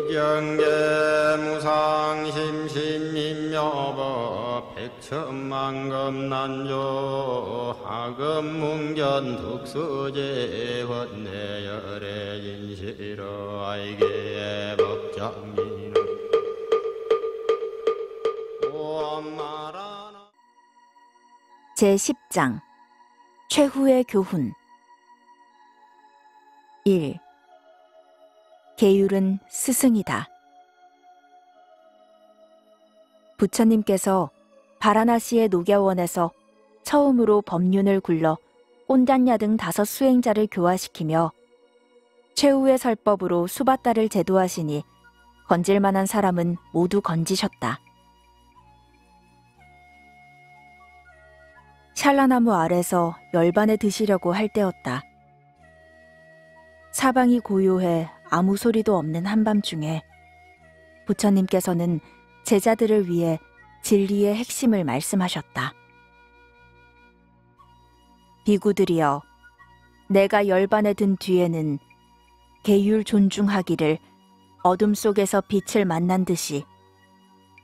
경계 무상심신민묘법 백천만금난조 하금문견 득수제 헌내열애 진시러 아이게 법장이는 오엄마라나 제10장 최후의 교훈 1. 계율은 스승이다. 부처님께서 바라나시의 녹야원에서 처음으로 법륜을 굴러 온단야 등 5 수행자를 교화시키며 최후의 설법으로 수바따를 제도하시니 건질 만한 사람은 모두 건지셨다. 샬라나무 아래서 열반에 드시려고 할 때였다. 사방이 고요해 아무 소리도 없는 한밤중에 부처님께서는 제자들을 위해 진리의 핵심을 말씀하셨다. 비구들이여, 내가 열반에 든 뒤에는 계율 존중하기를 어둠 속에서 빛을 만난 듯이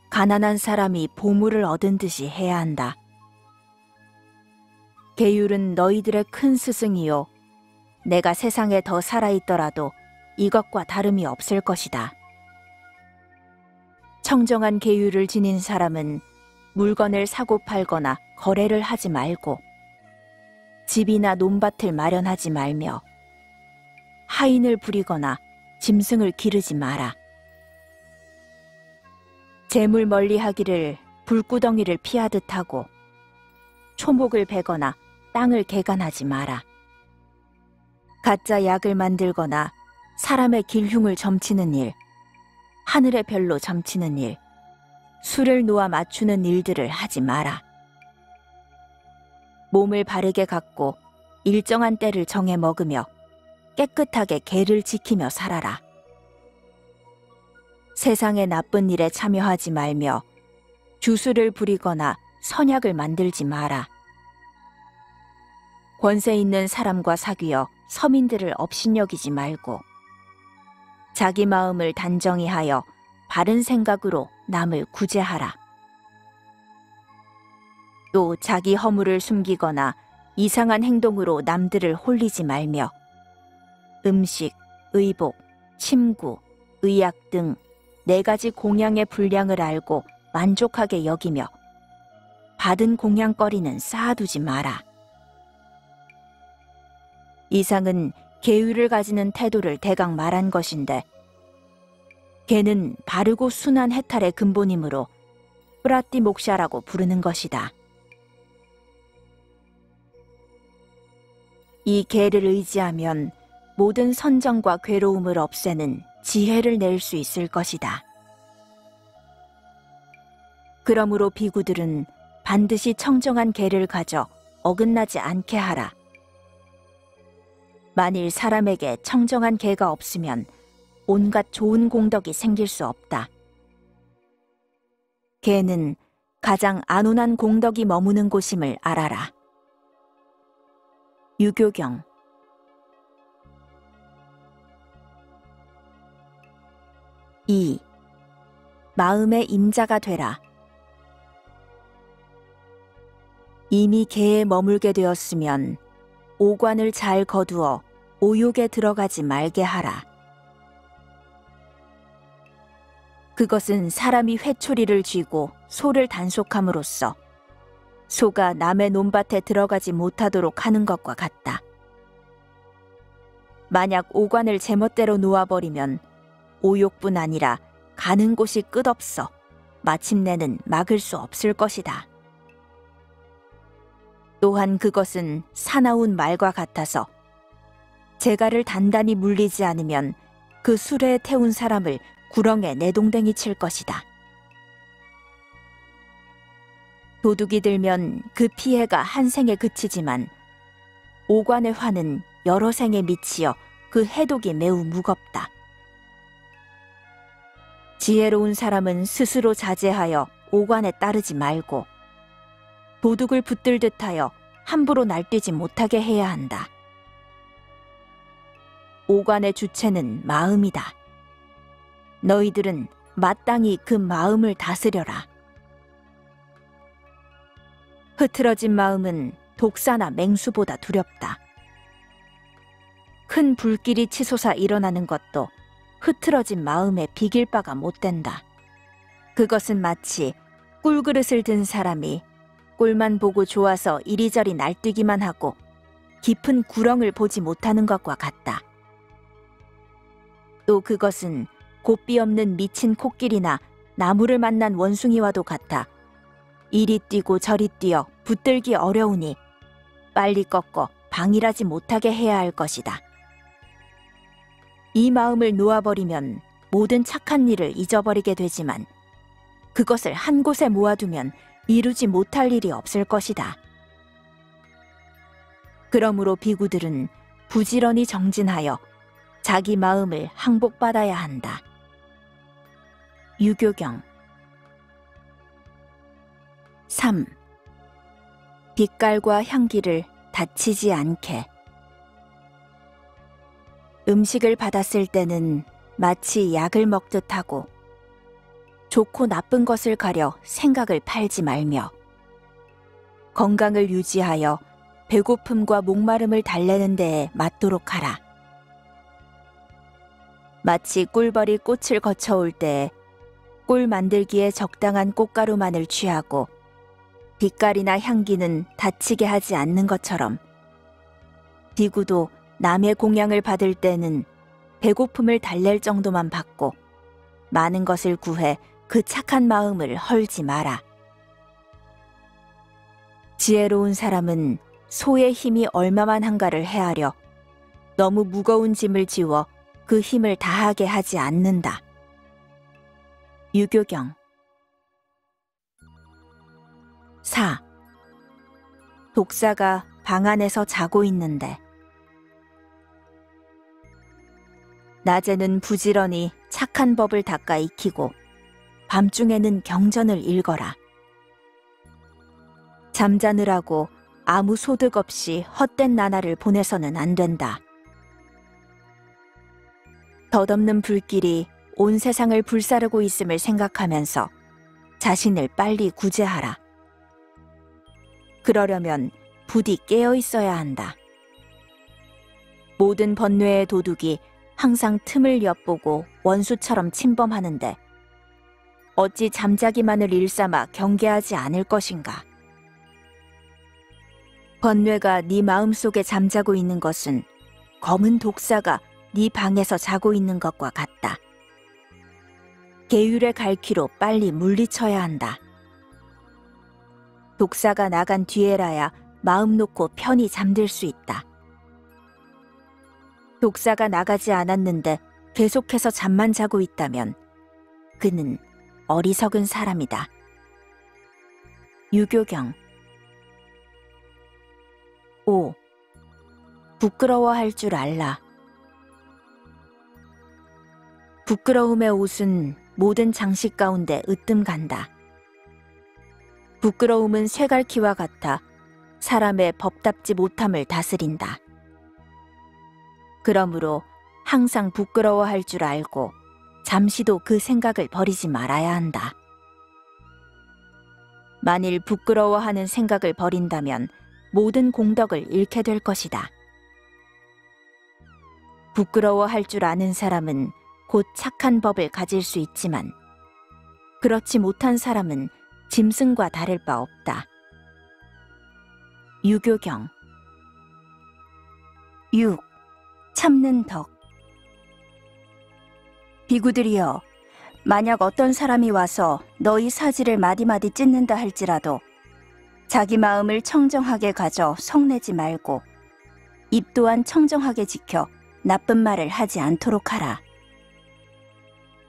가난한 사람이 보물을 얻은 듯이 해야 한다. 계율은 너희들의 큰 스승이요, 내가 세상에 더 살아있더라도 이것과 다름이 없을 것이다. 청정한 계율을 지닌 사람은 물건을 사고 팔거나 거래를 하지 말고 집이나 논밭을 마련하지 말며 하인을 부리거나 짐승을 기르지 마라. 재물 멀리하기를 불구덩이를 피하듯 하고 초목을 베거나 땅을 개간하지 마라. 가짜 약을 만들거나 사람의 길흉을 점치는 일, 하늘의 별로 점치는 일, 수를 놓아 맞추는 일들을 하지 마라. 몸을 바르게 갖고 일정한 때를 정해 먹으며 깨끗하게 계를 지키며 살아라. 세상의 나쁜 일에 참여하지 말며 주술을 부리거나 선약을 만들지 마라. 권세 있는 사람과 사귀어 서민들을 업신여기지 말고 자기 마음을 단정히 하여 바른 생각으로 남을 구제하라. 또 자기 허물을 숨기거나 이상한 행동으로 남들을 홀리지 말며 음식, 의복, 침구, 의약 등 4가지 공양의 분량을 알고 만족하게 여기며 받은 공양거리는 쌓아두지 마라. 이상은 계율을 가지는 태도를 대강 말한 것인데 걔는 바르고 순한 해탈의 근본이므로 프라띠 목샤라고 부르는 것이다. 이 계를 의지하면 모든 선정과 괴로움을 없애는 지혜를 낼 수 있을 것이다. 그러므로 비구들은 반드시 청정한 계를 가져 어긋나지 않게 하라. 만일 사람에게 청정한 계가 없으면 온갖 좋은 공덕이 생길 수 없다. 계는 가장 안온한 공덕이 머무는 곳임을 알아라. 유교경 2. 마음의 임자가 되라. 이미 계에 머물게 되었으면 오관을 잘 거두어 오욕에 들어가지 말게 하라. 그것은 사람이 회초리를 쥐고 소를 단속함으로써 소가 남의 논밭에 들어가지 못하도록 하는 것과 같다. 만약 오관을 제멋대로 놓아버리면 오욕뿐 아니라 가는 곳이 끝없어 마침내는 막을 수 없을 것이다. 또한 그것은 사나운 말과 같아서 재갈을 단단히 물리지 않으면 그 수레에 태운 사람을 구렁에 내동댕이 칠 것이다. 도둑이 들면 그 피해가 한 생에 그치지만 오관의 화는 여러 생에 미치어 그 해독이 매우 무겁다. 지혜로운 사람은 스스로 자제하여 오관에 따르지 말고 도둑을 붙들듯 하여 함부로 날뛰지 못하게 해야 한다. 오관의 주체는 마음이다. 너희들은 마땅히 그 마음을 다스려라. 흐트러진 마음은 독사나 맹수보다 두렵다. 큰 불길이 치솟아 일어나는 것도 흐트러진 마음에 비길 바가 못 된다. 그것은 마치 꿀그릇을 든 사람이 꿀만 보고 좋아서 이리저리 날뛰기만 하고 깊은 구렁을 보지 못하는 것과 같다. 또 그것은 곱비 없는 미친 코끼리나 나무를 만난 원숭이와도 같아 이리 뛰고 저리 뛰어 붙들기 어려우니 빨리 꺾어 방일하지 못하게 해야 할 것이다. 이 마음을 놓아버리면 모든 착한 일을 잊어버리게 되지만 그것을 한 곳에 모아두면 이루지 못할 일이 없을 것이다. 그러므로 비구들은 부지런히 정진하여 자기 마음을 항복받아야 한다. 유교경 3. 빛깔과 향기를 다치지 않게. 음식을 받았을 때는 마치 약을 먹듯 하고 좋고 나쁜 것을 가려 생각을 팔지 말며 건강을 유지하여 배고픔과 목마름을 달래는 데에 맞도록 하라. 마치 꿀벌이 꽃을 거쳐올 때에 꿀 만들기에 적당한 꽃가루만을 취하고 빛깔이나 향기는 다치게 하지 않는 것처럼 비구도 남의 공양을 받을 때는 배고픔을 달랠 정도만 받고 많은 것을 구해 그 착한 마음을 헐지 마라. 지혜로운 사람은 소의 힘이 얼마만 한가를 헤아려 너무 무거운 짐을 지워 그 힘을 다하게 하지 않는다. 유교경 4. 독사가 방 안에서 자고 있는데. 낮에는 부지런히 착한 법을 닦아 익히고 밤중에는 경전을 읽어라. 잠자느라고 아무 소득 없이 헛된 나날을 보내서는 안 된다. 덧없는 불길이 온 세상을 불사르고 있음을 생각하면서 자신을 빨리 구제하라. 그러려면 부디 깨어 있어야 한다. 모든 번뇌의 도둑이 항상 틈을 엿보고 원수처럼 침범하는데 어찌 잠자기만을 일삼아 경계하지 않을 것인가. 번뇌가 네 마음속에 잠자고 있는 것은 검은 독사가 네 방에서 자고 있는 것과 같다. 계율의 갈퀴로 빨리 물리쳐야 한다. 독사가 나간 뒤에라야 마음 놓고 편히 잠들 수 있다. 독사가 나가지 않았는데 계속해서 잠만 자고 있다면 그는 어리석은 사람이다. 유교경 5. 부끄러워할 줄 알라. 부끄러움의 옷은 모든 장식 가운데 으뜸 간다. 부끄러움은 쇠갈퀴와 같아 사람의 법답지 못함을 다스린다. 그러므로 항상 부끄러워할 줄 알고 잠시도 그 생각을 버리지 말아야 한다. 만일 부끄러워하는 생각을 버린다면 모든 공덕을 잃게 될 것이다. 부끄러워할 줄 아는 사람은 곧 착한 법을 가질 수 있지만 그렇지 못한 사람은 짐승과 다를 바 없다. 유교경 6. 참는 덕. 비구들이여, 만약 어떤 사람이 와서 너희 사지를 마디마디 찢는다 할지라도 자기 마음을 청정하게 가져 성내지 말고 입 또한 청정하게 지켜 나쁜 말을 하지 않도록 하라.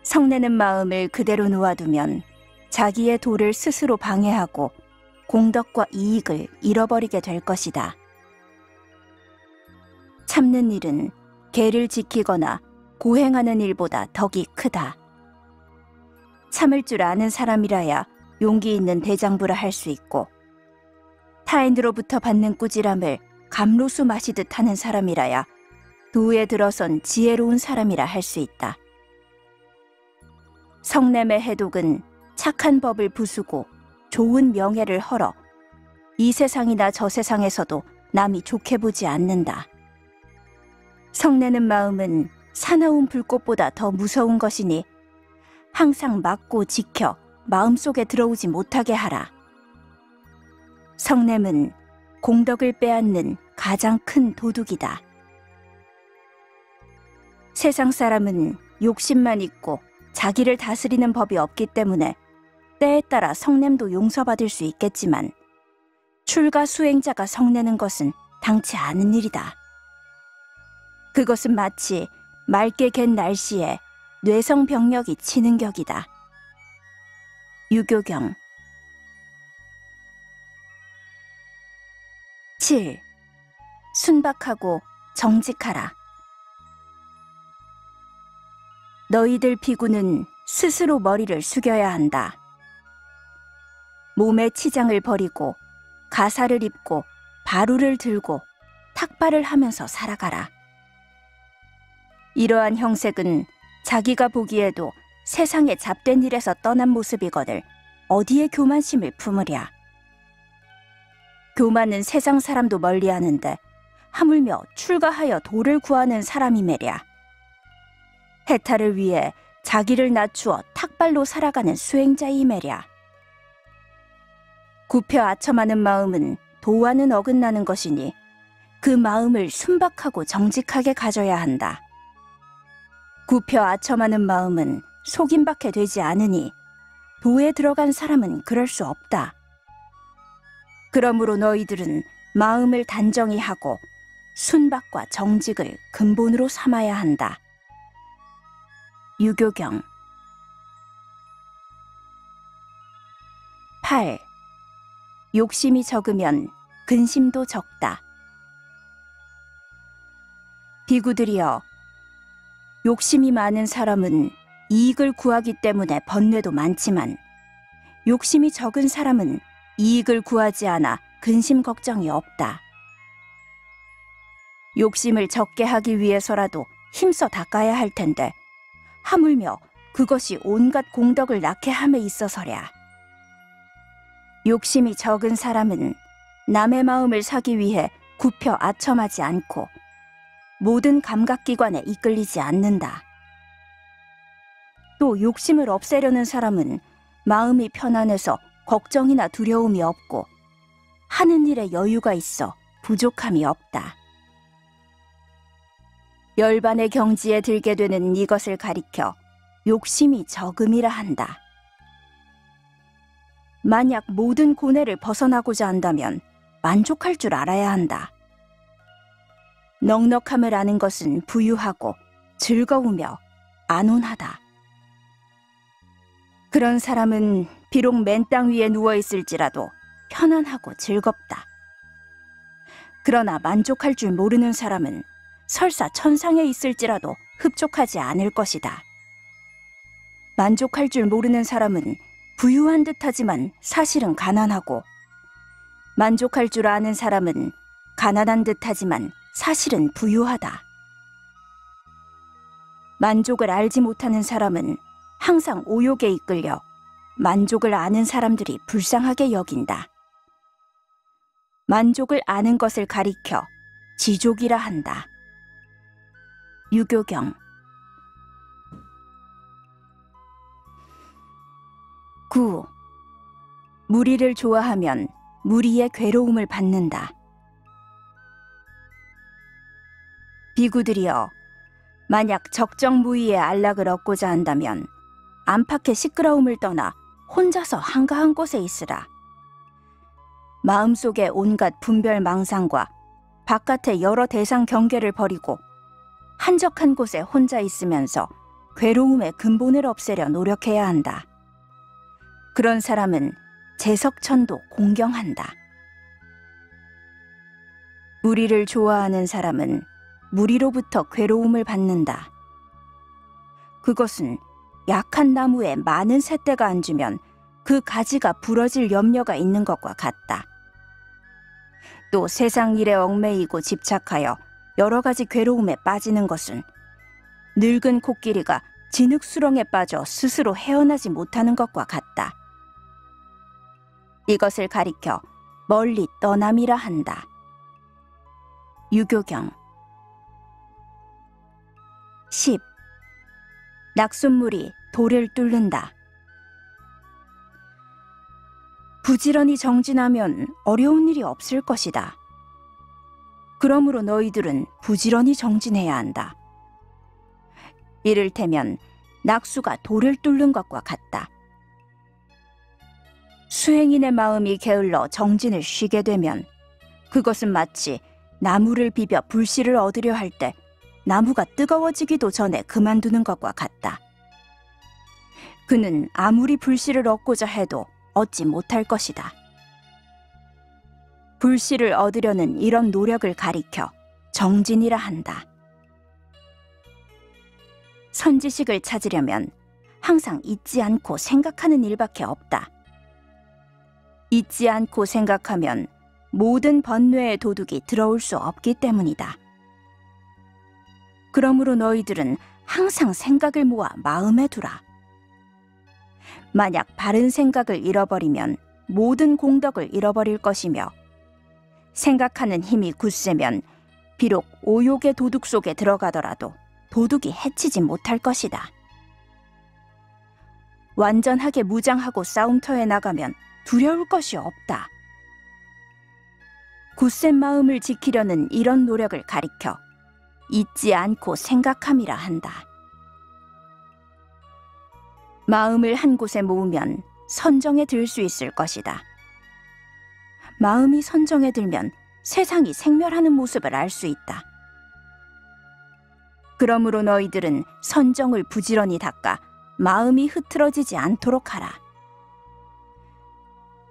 성내는 마음을 그대로 놓아두면 자기의 도를 스스로 방해하고 공덕과 이익을 잃어버리게 될 것이다. 참는 일은 계를 지키거나 고행하는 일보다 덕이 크다. 참을 줄 아는 사람이라야 용기 있는 대장부를 할 수 있고 타인으로부터 받는 꾸지람을 감로수 마시듯 하는 사람이라야 도에 들어선 지혜로운 사람이라 할 수 있다. 성냄의 해독은 착한 법을 부수고 좋은 명예를 헐어 이 세상이나 저 세상에서도 남이 좋게 보지 않는다. 성내는 마음은 사나운 불꽃보다 더 무서운 것이니 항상 막고 지켜 마음속에 들어오지 못하게 하라. 성냄은 공덕을 빼앗는 가장 큰 도둑이다. 세상 사람은 욕심만 있고 자기를 다스리는 법이 없기 때문에 때에 따라 성냄도 용서받을 수 있겠지만 출가 수행자가 성내는 것은 당치 않은 일이다. 그것은 마치 맑게 갠 날씨에 뇌성병력이 치는 격이다. 유교경 7. 순박하고 정직하라. 너희들 비구는 스스로 머리를 숙여야 한다. 몸의 치장을 버리고 가사를 입고 바루를 들고 탁발을 하면서 살아가라. 이러한 형색은 자기가 보기에도 세상에 잡된 일에서 떠난 모습이거늘 어디에 교만심을 품으랴. 교만은 세상 사람도 멀리하는데 하물며 출가하여 도를 구하는 사람이매랴. 해탈을 위해 자기를 낮추어 탁발로 살아가는 수행자이매랴. 굽혀 아첨하는 마음은 도와는 어긋나는 것이니 그 마음을 순박하고 정직하게 가져야 한다. 굽혀 아첨하는 마음은 속임밖에 되지 않으니 도에 들어간 사람은 그럴 수 없다. 그러므로 너희들은 마음을 단정히 하고 순박과 정직을 근본으로 삼아야 한다. 유교경 8. 욕심이 적으면 근심도 적다. 비구들이여, 욕심이 많은 사람은 이익을 구하기 때문에 번뇌도 많지만 욕심이 적은 사람은 이익을 구하지 않아 근심 걱정이 없다. 욕심을 적게 하기 위해서라도 힘써 닦아야 할 텐데 하물며 그것이 온갖 공덕을 낳게 함에 있어서랴. 욕심이 적은 사람은 남의 마음을 사기 위해 굽혀 아첨하지 않고 모든 감각기관에 이끌리지 않는다. 또 욕심을 없애려는 사람은 마음이 편안해서 걱정이나 두려움이 없고 하는 일에 여유가 있어 부족함이 없다. 열반의 경지에 들게 되는 이것을 가리켜 욕심이 적음이라 한다. 만약 모든 고뇌를 벗어나고자 한다면 만족할 줄 알아야 한다. 넉넉함을 아는 것은 부유하고 즐거우며 안온하다. 그런 사람은 비록 맨 땅 위에 누워 있을지라도 편안하고 즐겁다. 그러나 만족할 줄 모르는 사람은 설사 천상에 있을지라도 흡족하지 않을 것이다. 만족할 줄 모르는 사람은 부유한 듯하지만 사실은 가난하고, 만족할 줄 아는 사람은 가난한 듯하지만 사실은 부유하다. 만족을 알지 못하는 사람은 항상 오욕에 이끌려 만족을 아는 사람들이 불쌍하게 여긴다. 만족을 아는 것을 가리켜 지족이라 한다. 유교경 9. 무리를 좋아하면 무리의 괴로움을 받는다. 비구들이여, 만약 적정무의의 안락을 얻고자 한다면 안팎의 시끄러움을 떠나 혼자서 한가한 곳에 있으라. 마음속에 온갖 분별망상과 바깥의 여러 대상 경계를 버리고 한적한 곳에 혼자 있으면서 괴로움의 근본을 없애려 노력해야 한다. 그런 사람은 제석천도 공경한다. 무리를 좋아하는 사람은 무리로부터 괴로움을 받는다. 그것은 약한 나무에 많은 새떼가 앉으면 그 가지가 부러질 염려가 있는 것과 같다. 또 세상 일에 얽매이고 집착하여 여러 가지 괴로움에 빠지는 것은 늙은 코끼리가 진흙수렁에 빠져 스스로 헤어나지 못하는 것과 같다. 이것을 가리켜 멀리 떠남이라 한다. 유교경 10. 낙숫물이 돌을 뚫는다. 부지런히 정진하면 어려운 일이 없을 것이다. 그러므로 너희들은 부지런히 정진해야 한다. 이를테면 낙수가 돌을 뚫는 것과 같다. 수행인의 마음이 게을러 정진을 쉬게 되면 그것은 마치 나무를 비벼 불씨를 얻으려 할 때 나무가 뜨거워지기도 전에 그만두는 것과 같다. 그는 아무리 불씨를 얻고자 해도 얻지 못할 것이다. 불씨를 얻으려는 이런 노력을 가리켜 정진이라 한다. 선지식을 찾으려면 항상 잊지 않고 생각하는 일밖에 없다. 잊지 않고 생각하면 모든 번뇌의 도둑이 들어올 수 없기 때문이다. 그러므로 너희들은 항상 생각을 모아 마음에 두라. 만약 바른 생각을 잃어버리면 모든 공덕을 잃어버릴 것이며 생각하는 힘이 굳세면 비록 오욕의 도둑 속에 들어가더라도 도둑이 해치지 못할 것이다. 완전하게 무장하고 싸움터에 나가면 두려울 것이 없다. 굳센 마음을 지키려는 이런 노력을 가리켜 잊지 않고 생각함이라 한다. 마음을 한 곳에 모으면 선정에 들 수 있을 것이다. 마음이 선정에 들면 세상이 생멸하는 모습을 알 수 있다. 그러므로 너희들은 선정을 부지런히 닦아 마음이 흐트러지지 않도록 하라.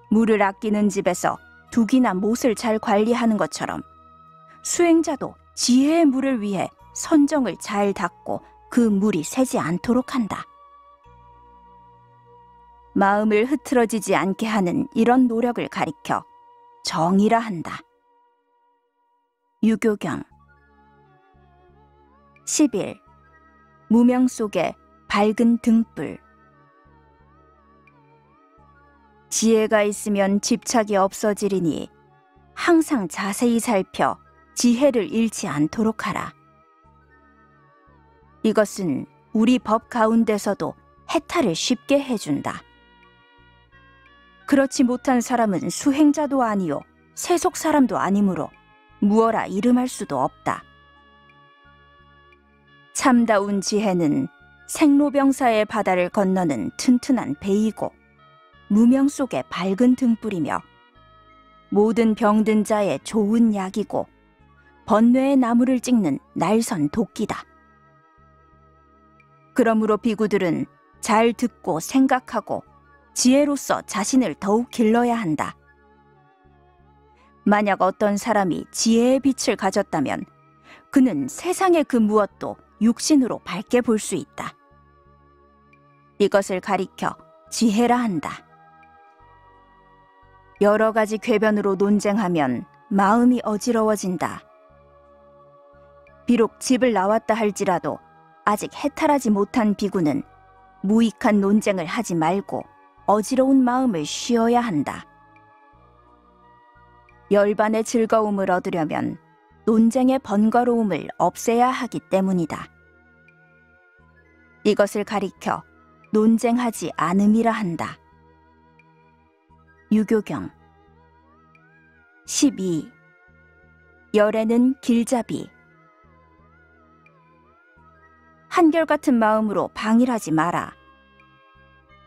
물을 아끼는 집에서 둑이나 못을 잘 관리하는 것처럼 수행자도 지혜의 물을 위해 선정을 잘 닦고 그 물이 새지 않도록 한다. 마음을 흐트러지지 않게 하는 이런 노력을 가리켜 정이라 한다. 유교경 11. 무명 속에 밝은 등불. 지혜가 있으면 집착이 없어지리니 항상 자세히 살펴 지혜를 잃지 않도록 하라. 이것은 우리 법 가운데서도 해탈을 쉽게 해준다. 그렇지 못한 사람은 수행자도 아니요 세속 사람도 아니므로 무어라 이름할 수도 없다. 참다운 지혜는 생로병사의 바다를 건너는 튼튼한 배이고 무명 속의 밝은 등불이며 모든 병든 자의 좋은 약이고 번뇌의 나무를 찍는 날선 도끼다. 그러므로 비구들은 잘 듣고 생각하고 지혜로서 자신을 더욱 길러야 한다. 만약 어떤 사람이 지혜의 빛을 가졌다면 그는 세상의 그 무엇도 육신으로 밝게 볼 수 있다. 이것을 가리켜 지혜라 한다. 여러 가지 궤변으로 논쟁하면 마음이 어지러워진다. 비록 집을 나왔다 할지라도 아직 해탈하지 못한 비구는 무익한 논쟁을 하지 말고 어지러운 마음을 쉬어야 한다. 열반의 즐거움을 얻으려면 논쟁의 번거로움을 없애야 하기 때문이다. 이것을 가리켜 논쟁하지 않음이라 한다. 유교경 12. 열에는 길잡이. 한결같은 마음으로 방일하지 마라.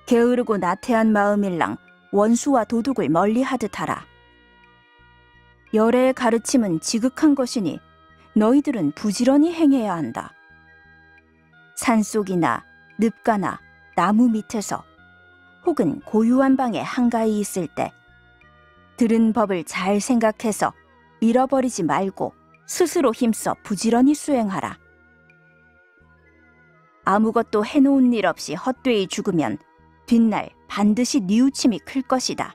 게으르고 나태한 마음일랑 원수와 도둑을 멀리하듯 하라. 열의 가르침은 지극한 것이니 너희들은 부지런히 행해야 한다. 산속이나 늪가나 나무 밑에서 혹은 고요한 방에 한가히 있을 때 들은 법을 잘 생각해서 잃어버리지 말고 스스로 힘써 부지런히 수행하라. 아무것도 해놓은 일 없이 헛되이 죽으면 뒷날 반드시 뉘우침이 클 것이다.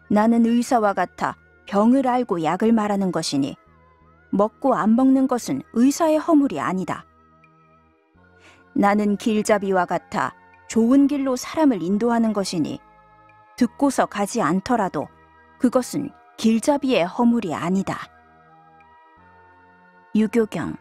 나는 의사와 같아 병을 알고 약을 말하는 것이니 먹고 안 먹는 것은 의사의 허물이 아니다. 나는 길잡이와 같아 좋은 길로 사람을 인도하는 것이니 듣고서 가지 않더라도 그것은 길잡이의 허물이 아니다. 유교경